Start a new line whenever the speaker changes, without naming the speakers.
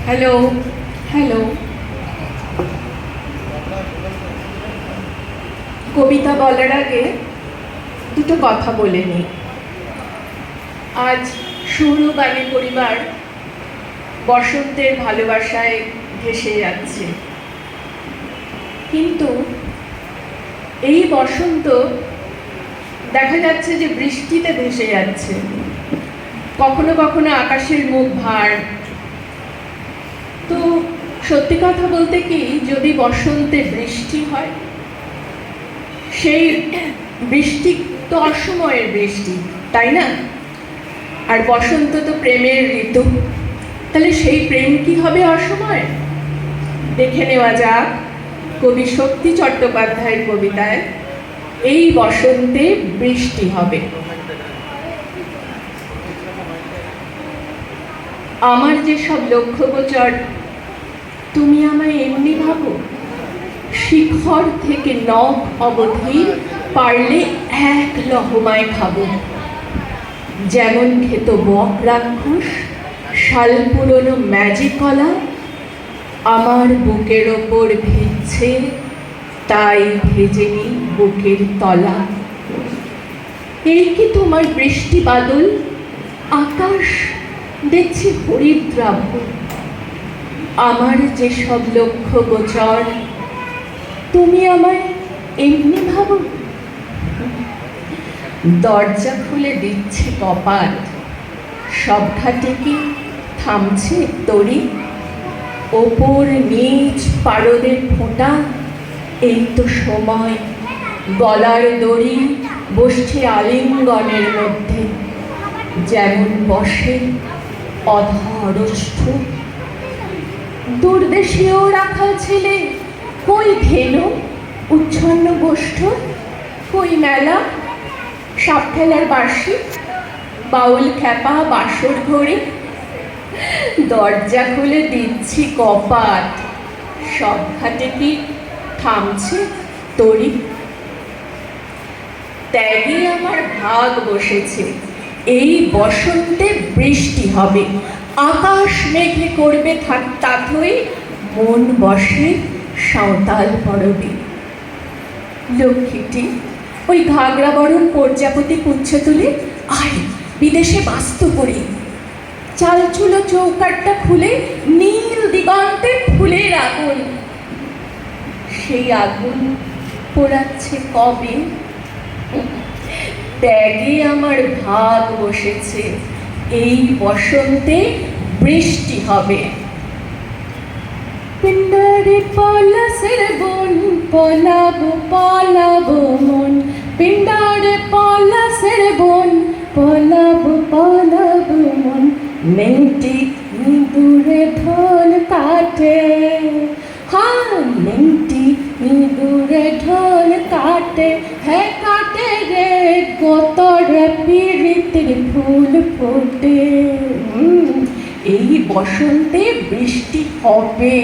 Hello hello, কবিতা বলার আগে দুটো কথা বলে নিই। আজ সৌরবাণী পরিবার বসন্তের ভালোবাসায় ভেসে যাচ্ছে, কিন্তু এই বসন্ত দেখা যাচ্ছে যে বৃষ্টিতে ভেসে যাচ্ছে। কখনো কখনো আকাশের মুখ ভার। তো সত্যি কথা বলতে কি, যদি বসন্তে বৃষ্টি হয়, সেই বৃষ্টি তো অসময়ের বৃষ্টি, তাই না? আর বসন্ত তো প্রেমের ঋতু, তাহলে সেই প্রেম কি হবে অসময়? দেখে নেওয়া যাক কবি শক্তি চট্টোপাধ্যায়ের কবিতায় এই বসন্তে বৃষ্টি হবে। আমার যেসব লক্ষ্যগোচর, তুমি আমায় এমনি ভাবো, শিখর থেকে নখ অবধি পারলে এক লহমায় খাবো। যেমন খেত বক রাক্ষস শাল পুরনো ম্যাজিকলা, আমার বুকের ওপর ভিজছে, তাই ভেজে নি বুকের তলা। এই কি তোমার বৃষ্টি বাদল, আকাশ দেখছি হরিদ্রাভ। আমার যেসব লক্ষ্য গোচর, তুমি আমায় এমনি ভাবো। দরজা খুলে দিচ্ছে কপাট, সবখাটে কি থামছে তরি। ওপর নিচ পারদের ফোঁটা, এই তো সময় গলার দড়ি বসছে আলিঙ্গনের মধ্যে। যেমন বসে অধরষ্ঠ দূরদেশীয় রাখাল ছেলে, কই ধেনু উচ্ছন্ন গোষ্ঠ, কই মেলা সাপ খেলার বার্ষি, বাউল খ্যাপা বাসর ঘড়ি। দরজা খুলে দিচ্ছি কপাট, সব ঘাটে কি থামছে তরি। ত্যাগে আমার ভাগ বসেছে, এই বসন্তে বৃষ্টি হবে। আকাশ মেঘে করবে তাথই, মন বসে সাঁওতাল পরবে। লক্ষ্মীটি ওই ঘাগরা বরণ প্রজাপতি পুচ্ছ তুলে আয় বিদেশে বাস্তু করি। চালচুলো চৌকাটটা খুলে নীল দিগন্তে ফুলের আগুন। সেই আগুন পোড়াচ্ছে কবে? ত্যাগে আমার ভাগ বসেছে, এই বসন্তে বৃষ্টি হবে। পিণ্ডারে পলাশের বন, পলাবো পলাবো মন। পিণ্ডারে পলাশের বন, পলাবো পলাবো মন। নেংটি ইঁদুরে ঢোল কাটে, হ্যাঁ নেংটি ইঁদুরে ঢোল কাটে। হ্যাঁ কাটে রে, গতরে পিরিতের ফুল ফোটে। এই বসন্তে বৃষ্টি হবে।